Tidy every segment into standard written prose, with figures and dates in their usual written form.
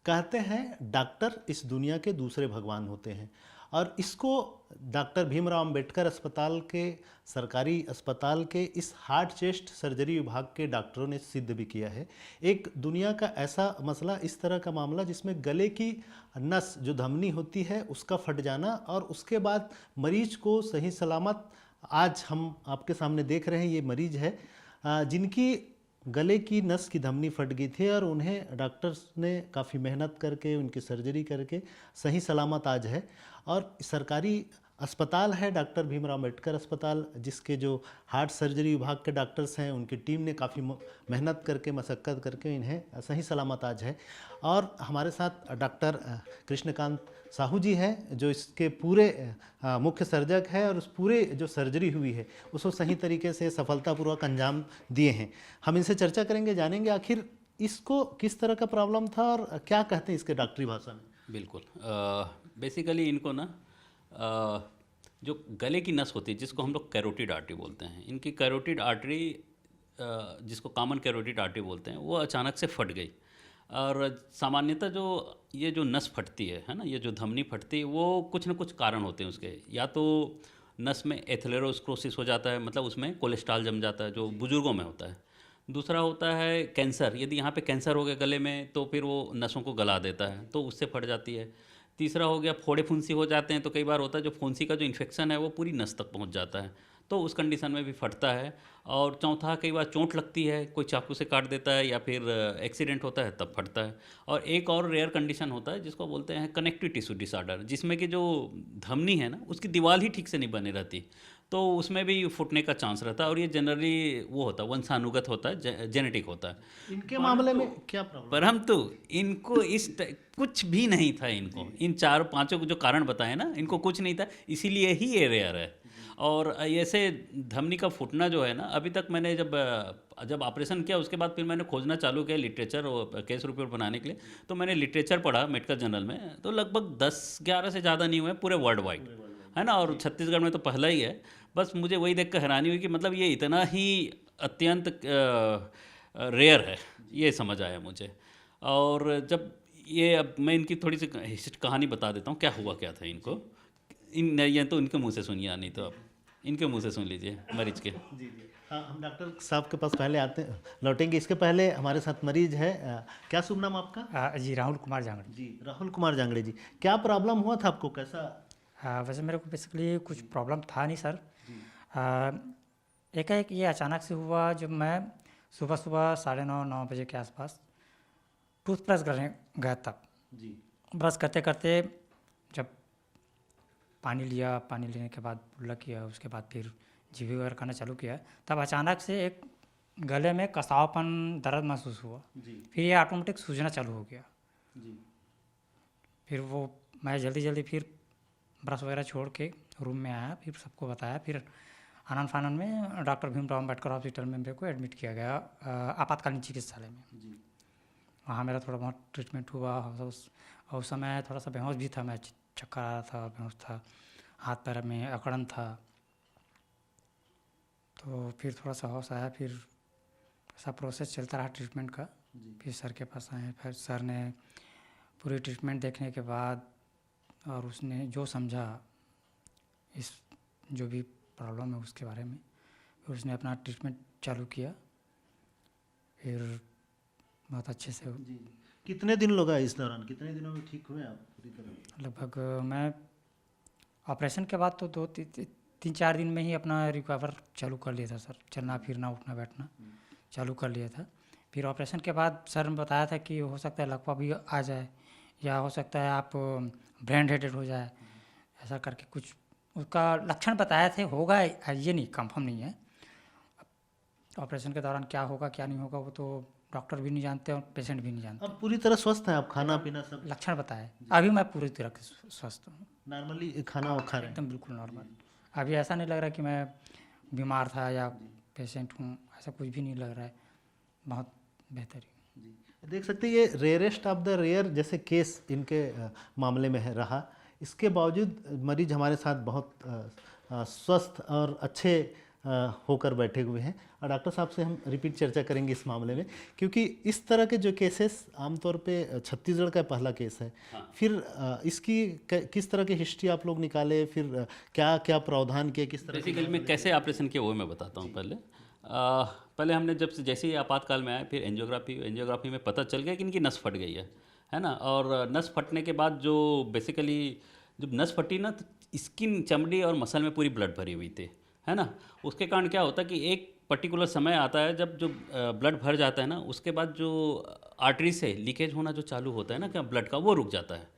कहते हैं डॉक्टर इस दुनिया के दूसरे भगवान होते हैं, और इसको डॉक्टर भीमराव अंबेडकर अस्पताल के, सरकारी अस्पताल के इस हार्ट चेस्ट सर्जरी विभाग के डॉक्टरों ने सिद्ध भी किया है। एक दुनिया का ऐसा मसला, इस तरह का मामला जिसमें गले की नस जो धमनी होती है उसका फट जाना, और उसके बाद मरीज को सही सलामत, आज हम आपके सामने देख रहे हैं ये मरीज है जिनकी गले की नस की धमनी फट गई थी, और उन्हें डॉक्टर्स ने काफ़ी मेहनत करके उनकी सर्जरी करके सही सलामत आज है। और सरकारी अस्पताल है डॉक्टर भीमराव अंबेडकर अस्पताल, जिसके जो हार्ट सर्जरी विभाग के डॉक्टर्स हैं उनकी टीम ने काफ़ी मेहनत करके, मशक्क़त करके इन्हें सही सलामत आज है। और हमारे साथ डॉक्टर कृष्णकांत साहू जी हैं जो इसके पूरे मुख्य सर्जक है, और उस पूरे जो सर्जरी हुई है उसको सही तरीके से सफलतापूर्वक अंजाम दिए हैं। हम इनसे चर्चा करेंगे, जानेंगे आखिर इसको किस तरह का प्रॉब्लम था और क्या कहते हैं इसके डॉक्टरी भाषा में। बिल्कुल। बेसिकली इनको ना जो गले की नस होती है जिसको हम लोग कैरोटिड आर्टरी बोलते हैं, इनकी कैरोटिड आर्टरी जिसको कॉमन कैरोटिड आर्टरी बोलते हैं वो अचानक से फट गई। और सामान्यतः जो ये जो नस फटती है ना, ये जो धमनी फटती है वो कुछ ना कुछ कारण होते हैं उसके। या तो नस में एथेरोस्क्लेरोसिस हो जाता है, मतलब उसमें कोलेस्ट्रॉल जम जाता है जो बुजुर्गों में होता है। दूसरा होता है कैंसर, यदि यहाँ पे कैंसर हो गया गले में तो फिर वो नसों को गला देता है तो उससे फट जाती है। तीसरा हो गया फोड़े फुंसी हो जाते हैं, तो कई बार होता है जो फुंसी का जो इन्फेक्शन है वो पूरी नस तक पहुँच जाता है, तो उस कंडीशन में भी फटता है। और चौथा, कई बार चोट लगती है, कोई चाकू से काट देता है या फिर एक्सीडेंट होता है तब फटता है। और एक और रेयर कंडीशन होता है जिसको बोलते हैं कनेक्टिव टिश्यू डिसऑर्डर, जिसमें कि जो धमनी है ना उसकी दीवार ही ठीक से नहीं बनी रहती, तो उसमें भी फूटने का चांस रहता है। और ये जनरली वो होता है वंशानुगत होता है, जेनेटिक होता है। इनके मामले में क्या प्रॉब्लम? परंतु इनको कुछ भी नहीं था। इनको इन चार पांचों को जो कारण बताए ना, इनको कुछ नहीं था, इसीलिए ही ये रेयर है। और ऐसे धमनी का फूटना जो है ना, अभी तक मैंने जब ऑपरेशन किया उसके बाद फिर मैंने खोजना चालू किया लिटरेचर और केस रिपोर्ट बनाने के लिए, तो मैंने लिटरेचर पढ़ा मेडिकल जर्नल में, तो लगभग 10-11 से ज़्यादा नहीं हुए पूरे वर्ल्ड वाइड, है ना। और छत्तीसगढ़ में तो पहला ही है। बस मुझे वही देख कर हैरानी हुई कि मतलब ये इतना ही अत्यंत रेयर है, ये समझ आया मुझे। और जब ये, अब मैं इनकी थोड़ी सी कहानी बता देता हूँ क्या हुआ क्या था इनको। ये तो इनके मुंह से सुनिए, नहीं तो आप इनके मुंह से सुन लीजिए मरीज के। जी जी, हाँ, हम डॉक्टर साहब के पास पहले आते लौटेंगे। इसके पहले हमारे साथ मरीज है, क्या शुभ नाम आपका? जी राहुल कुमार जांगड़े। जी, राहुल कुमार जांगड़े जी, क्या प्रॉब्लम हुआ था आपको, कैसा? वैसे मेरे को बेसिकली कुछ प्रॉब्लम था नहीं सर। एकाएक ये अचानक से हुआ जब मैं सुबह सुबह 9:30-9 बजे के आसपास टूथब्रश करने गया तब। जी, ब्रश करते करते जब पानी लिया, पानी लेने के बाद कुल्ला किया, उसके बाद फिर जीभी वगैरह करना चालू किया, तब अचानक से एक गले में कसावपन, दर्द महसूस हुआ। जी, फिर ये ऑटोमेटिक सूजना चालू हो गया। जी, फिर वो मैं जल्दी जल्दी फिर ब्रश वगैरह छोड़ के रूम में आया, फिर सबको बताया। फिर आनंद फानन में डॉक्टर भीमराव अंबेडकर हॉस्पिटल में मेरे को एडमिट किया गया आपातकालीन चिकित्सालय में। जी, वहाँ मेरा थोड़ा बहुत ट्रीटमेंट हुआ। उस समय थोड़ा सा बेहोश भी था मैं, चक्कर आ रहा था, बेहोश था, हाथ पैर में अकड़न था। तो फिर थोड़ा सा होश आया, फिर ऐसा प्रोसेस चलता रहा ट्रीटमेंट का। फिर सर के पास आए, फिर सर ने पूरी ट्रीटमेंट देखने के बाद और उसने जो समझा इस जो भी प्रॉब्लम है उसके बारे में, फिर उसने अपना ट्रीटमेंट चालू किया। फिर बहुत अच्छे से जी। कितने दिन लगा इस दौरान, कितने दिनों में ठीक हुए आप पूरी तरह? लगभग मैं ऑपरेशन के बाद तो 2-3-4 दिन में ही अपना रिकवर चालू कर लिया था सर। चलना फिरना उठना बैठना चालू कर लिया था। फिर ऑपरेशन के बाद सर ने बताया था कि हो सकता है लकवा भी आ जाए, या हो सकता है आप ब्रेन हेडेड हो जाए, ऐसा करके कुछ उसका लक्षण बताए थे। होगा ये नहीं, कंफर्म नहीं है। ऑपरेशन के दौरान क्या होगा क्या नहीं होगा वो तो डॉक्टर भी नहीं जानते और पेशेंट भी नहीं जानते। अब पूरी तरह स्वस्थ हैं आप, खाना पीना सब लक्षण बताए, अभी मैं पूरी तरह के स्वस्थ हूँ, नॉर्मली खाना खा रहे हैं? एकदम बिल्कुल नॉर्मल। अभी ऐसा नहीं लग रहा कि मैं बीमार था या पेशेंट हूँ, ऐसा कुछ भी नहीं लग रहा है, बहुत बेहतरीन। जी, देख सकते हैं ये रेयरेस्ट ऑफ द रेयर जैसे केस इनके मामले में है रहा। इसके बावजूद मरीज हमारे साथ बहुत स्वस्थ और अच्छे होकर बैठे हुए हैं और डॉक्टर साहब से हम रिपीट चर्चा करेंगे इस मामले में, क्योंकि इस तरह के जो केसेस आमतौर पे छत्तीसगढ़ का पहला केस है। फिर इसकी किस तरह की हिस्ट्री आप लोग निकाले, फिर क्या क्या प्रावधान किए, किस तरह बेसिकली मैं कैसे ऑपरेशन किया वो मैं बताता हूँ। पहले हमने जैसे ही आपातकाल में आए, फिर एंजियोग्राफी में पता चल गया कि इनकी नस फट गई है ना। और नस फटने के बाद जो बेसिकली जब नस फटी ना, तो स्किन, चमड़ी और मसल में पूरी ब्लड भरी हुई थी, है ना। उसके कारण क्या होता है कि एक पर्टिकुलर समय आता है जब जो ब्लड भर जाता है ना, उसके बाद जो आर्टरी से लीकेज होना जो चालू होता है ना क्या ब्लड का, वो रुक जाता है।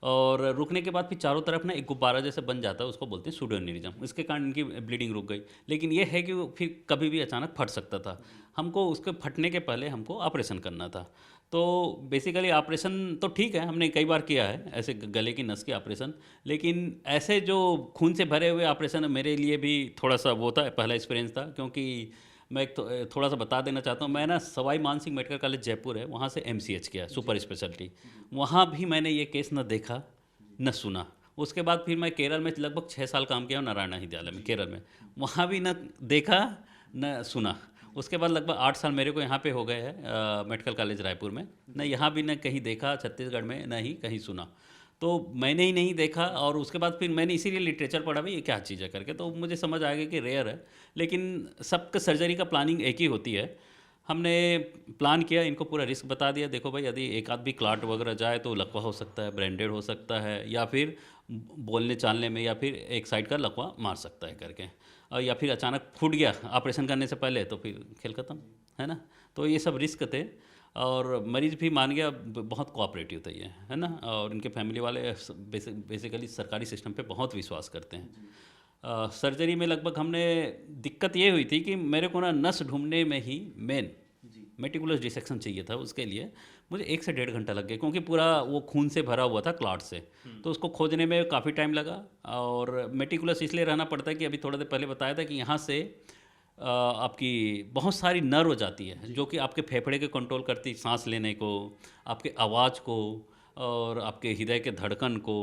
और रुकने के बाद फिर चारों तरफ ना एक गुब्बारा जैसे बन जाता है, उसको बोलते हैं सूडोनेरिज्म। इसके कारण इनकी ब्लीडिंग रुक गई। लेकिन ये है कि वो फिर कभी भी अचानक फट सकता था। हमको उसके फटने के पहले हमको ऑपरेशन करना था। तो बेसिकली ऑपरेशन तो ठीक है, हमने कई बार किया है ऐसे गले की नस की ऑपरेशन। लेकिन ऐसे जो खून से भरे हुए ऑपरेशन मेरे लिए भी थोड़ा सा वो था, पहला एक्सपीरियंस था। क्योंकि मैं एक थोड़ा सा बता देना चाहता हूँ। मैं ना सवाई मानसिंह मेडिकल कॉलेज जयपुर है, वहाँ से MCH किया, सुपर स्पेशलिटी। वहाँ भी मैंने ये केस न देखा न सुना। उसके बाद फिर मैं केरल में लगभग 6 साल काम किया नारायणा विद्यालय में, केरल में। वहाँ भी न देखा न सुना। उसके बाद लगभग 8 साल मेरे को यहाँ पे हो गए हैं मेडिकल कॉलेज रायपुर में। न यहाँ भी न कहीं देखा छत्तीसगढ़ में, न ही कहीं सुना। तो मैंने ही नहीं देखा। और उसके बाद फिर मैंने इसीलिए लिटरेचर पढ़ा भी, ये क्या चीज़ है करके, तो मुझे समझ आ गया कि रेयर है। लेकिन सबका सर्जरी का प्लानिंग एक ही होती है। हमने प्लान किया, इनको पूरा रिस्क बता दिया, देखो भाई यदि एक आध भी क्लाट वगैरह जाए तो लकवा हो सकता है, ब्रेंडेड हो सकता है, या फिर बोलने चालने में, या फिर एक साइड का लकवा मार सकता है करके, और या फिर अचानक फूट गया ऑपरेशन करने से पहले तो फिर खेल खत्म, है ना। तो ये सब रिस्क थे। और मरीज़ भी मान गया, बहुत कोऑपरेटिव था ये, है ना। और इनके फैमिली वाले बेसिकली सरकारी सिस्टम पे बहुत विश्वास करते हैं। सर्जरी में लगभग हमने दिक्कत ये हुई थी कि मेरे को ना नस ढूंढने में ही मेन मेटिकुलस डिसेक्शन चाहिए था। उसके लिए मुझे 1 से 1.5 घंटा लग गया, क्योंकि पूरा वो खून से भरा हुआ था क्लॉट से। तो उसको खोजने में काफ़ी टाइम लगा। और मेटिकुलस इसलिए रहना पड़ता है कि अभी थोड़ा देर पहले बताया था कि यहाँ से आपकी बहुत सारी नर्व जाती है जो कि आपके फेफड़े के कंट्रोल करती, सांस लेने को, आपके आवाज़ को, और आपके हृदय के धड़कन को,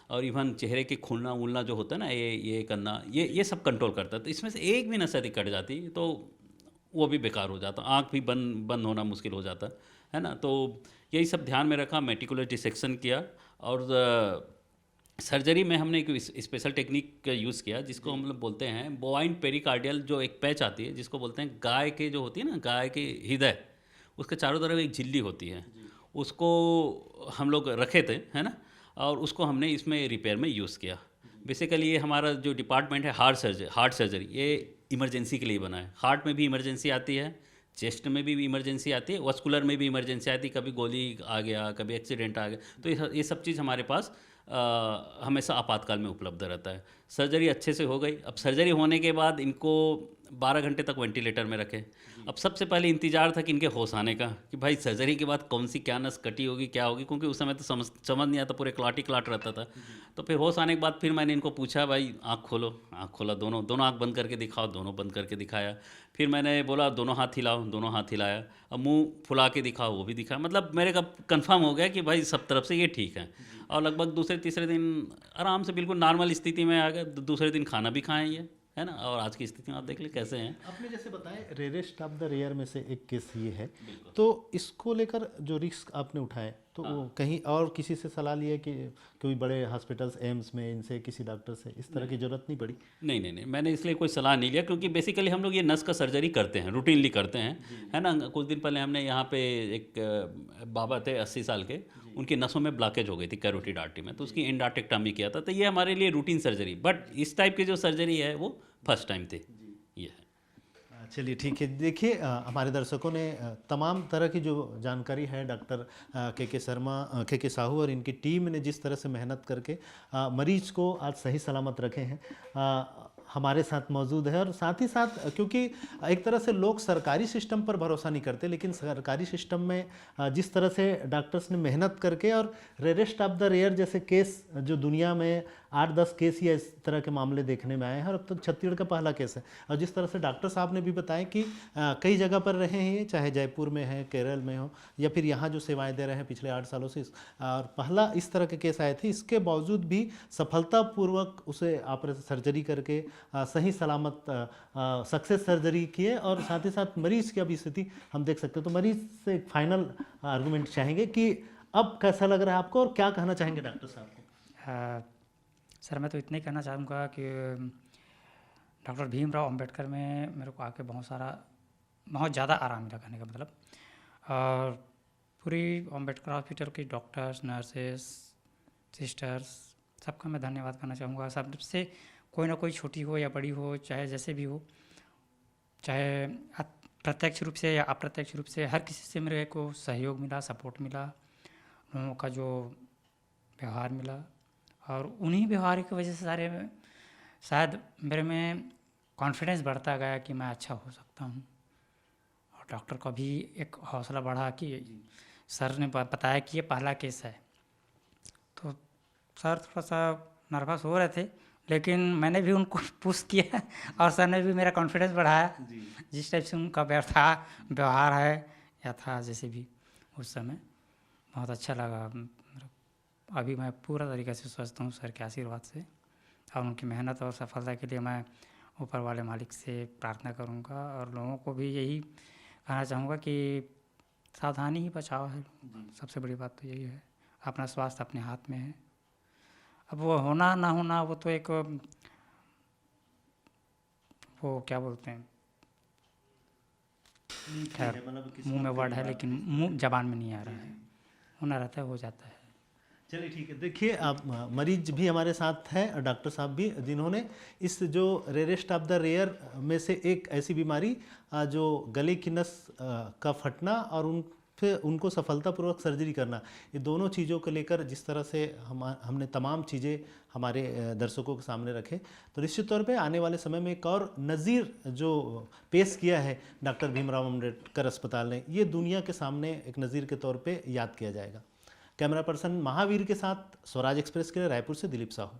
और इवन चेहरे के खुलना उलना जो होता है ना, ये करना, ये सब कंट्रोल करता है। तो इसमें से एक भी नस यदि कट जाती तो वो भी बेकार हो जाता, आँख भी बंद होना मुश्किल हो जाता, है ना। तो यही सब ध्यान में रखा, मेटिकुलर डिसेक्शन किया। और सर्जरी में हमने एक स्पेशल टेक्निक का यूज़ किया, जिसको हम लोग बोलते हैं बोवाइन पेरिकार्डियल, जो एक पैच आती है, जिसको बोलते हैं गाय के, जो होती है ना गाय के हृदय, उसके चारों तरफ एक झिल्ली होती है, उसको हम लोग रखे थे, है ना। और उसको हमने इसमें रिपेयर में यूज़ किया। बेसिकली ये हमारा जो डिपार्टमेंट है हार्ट सर्जरी, ये इमरजेंसी के लिए बना है। हार्ट में भी इमरजेंसी आती है, चेस्ट में भी इमरजेंसी आती है, वस्कुलर में भी इमरजेंसी आती है, कभी गोली आ गया, कभी एक्सीडेंट आ गया, तो ये सब चीज़ हमारे पास हमेशा आपातकाल में उपलब्ध रहता है। सर्जरी अच्छे से हो गई। अब सर्जरी होने के बाद इनको 12 घंटे तक वेंटिलेटर में रखे। अब सबसे पहले इंतज़ार था कि इनके होश आने का, कि भाई सर्जरी के बाद कौन सी क्या नस कटी होगी, क्या होगी, क्योंकि उस समय तो समझ नहीं आता, पूरे क्लाट ही क्लाट रहता था। तो फिर होश आने के बाद फिर मैंने इनको पूछा, भाई आँख खोला, दोनों आँख बंद करके दिखाओ, दोनों बंद करके दिखाया। फिर मैंने बोला दोनों हाथ हिलाओ, दोनों हाथ हिलाया। अब मुंह फुला के दिखाओ, वो भी दिखाया। मतलब मेरे का कंफर्म हो गया कि भाई सब तरफ से ये ठीक है। और लगभग दूसरे तीसरे दिन आराम से बिल्कुल नॉर्मल स्थिति में आ गए। दूसरे दिन खाना भी खाएं ये, है ना। और आज की स्थिति में आप देख ले कैसे हैं। आपने जैसे बताया रेयरेस्ट ऑफ द रेयर में से एक केस ये है, तो इसको लेकर जो रिस्क आपने उठाए, तो वो कहीं और किसी से सलाह लिए कि कोई बड़े हॉस्पिटल्स, एम्स में, इनसे किसी डॉक्टर से इस तरह की ज़रूरत नहीं पड़ी? नहीं, मैंने इसलिए कोई सलाह नहीं लिया, क्योंकि बेसिकली हम लोग ये नस का सर्जरी करते हैं, रूटीनली करते हैं, है ना। कुछ दिन पहले हमने यहाँ पे एक बाबा थे 80 साल के, उनकी नसों में ब्लॉकेज हो गई थी कैरोटिड आर्टरी में, तो उसकी एंडार्टेक्टमी किया था। तो ये हमारे लिए रूटीन सर्जरी, बट इस टाइप की जो सर्जरी है वो फर्स्ट टाइम थी, ये है। चलिए ठीक है। देखिए हमारे दर्शकों ने तमाम तरह की जो जानकारी है डॉक्टर के शर्मा, के साहू और इनकी टीम ने जिस तरह से मेहनत करके मरीज को आज सही सलामत रखे हैं, हमारे साथ मौजूद है। और साथ ही साथ क्योंकि एक तरह से लोग सरकारी सिस्टम पर भरोसा नहीं करते, लेकिन सरकारी सिस्टम में जिस तरह से डॉक्टर्स ने मेहनत करके और रेयरेस्ट ऑफ द रेयर जैसे केस जो दुनिया में 8-10 केस या इस तरह के मामले देखने में आए हैं और अब तक छत्तीसगढ़ का पहला केस है। और जिस तरह से डॉक्टर साहब ने भी बताया कि कई जगह पर रहे हैं ये, चाहे जयपुर में है, केरल में हो या फिर यहाँ जो सेवाएं दे रहे हैं पिछले 8 सालों से, और पहला इस तरह के केस आए थे। इसके बावजूद भी सफलतापूर्वक उसे ऑपरेशन सर्जरी करके सही सलामत सक्सेस सर्जरी किए और साथ ही साथ मरीज की अब स्थिति हम देख सकते हैं। तो मरीज से एक फाइनल आर्गूमेंट चाहेंगे कि अब कैसा लग रहा है आपको और क्या कहना चाहेंगे डॉक्टर साहब को? सर मैं तो इतना ही कहना चाहूँगा कि डॉक्टर भीमराव अंबेडकर में मेरे को आके बहुत ज़्यादा आराम मिला, कहने का मतलब। और पूरी अंबेडकर हॉस्पिटल की डॉक्टर्स, नर्सेस, सिस्टर्स, सबका मैं धन्यवाद करना चाहूँगा। सबसे कोई ना कोई छोटी हो या बड़ी हो, चाहे जैसे भी हो, चाहे प्रत्यक्ष रूप से या अप्रत्यक्ष रूप से, हर किसी से मेरे को सहयोग मिला, सपोर्ट मिला, लोगों का जो व्यवहार मिला। और उन्हीं व्यवहार की वजह से शायद मेरे में कॉन्फिडेंस बढ़ता गया कि मैं अच्छा हो सकता हूँ। और डॉक्टर का भी एक हौसला बढ़ा कि सर ने बताया कि ये पहला केस है, तो सर थोड़ा सा नर्वस हो रहे थे, लेकिन मैंने भी उनको पुश किया और सर ने भी मेरा कॉन्फिडेंस बढ़ाया। जिस टाइप से उनका व्यवहार है या था, जैसे भी उस समय बहुत अच्छा लगा। अभी मैं पूरा तरीके से स्वस्थ हूँ सर के आशीर्वाद से, और उनकी मेहनत और सफलता के लिए मैं ऊपर वाले मालिक से प्रार्थना करूँगा। और लोगों को भी यही कहना चाहूँगा कि सावधानी ही बचाव है। सबसे बड़ी बात तो यही है, अपना स्वास्थ्य अपने हाथ में है। अब वो होना ना होना वो तो एक, वो क्या बोलते हैं, खैर मुंह में वर्ड है लेकिन मुंह जबान में नहीं आ रहा है। होना रहता है, हो जाता है। चलिए ठीक है। देखिए आप मरीज भी हमारे साथ हैं और डॉक्टर साहब भी, जिन्होंने इस जो रेयरेस्ट ऑफ द रेयर में से एक ऐसी बीमारी जो गले की नस का फटना और उनको सफलतापूर्वक सर्जरी करना, ये दोनों चीज़ों को लेकर जिस तरह से हमने तमाम चीज़ें हमारे दर्शकों के सामने रखे, तो निश्चित तौर पे आने वाले समय में एक और नज़ीर जो पेश किया है डॉक्टर भीमराव अम्बेडकर अस्पताल ने, ये दुनिया के सामने एक नज़ीर के तौर पे याद किया जाएगा। कैमरा पर्सन महावीर के साथ स्वराज एक्सप्रेस के लिए रायपुर से दिलीप साहू।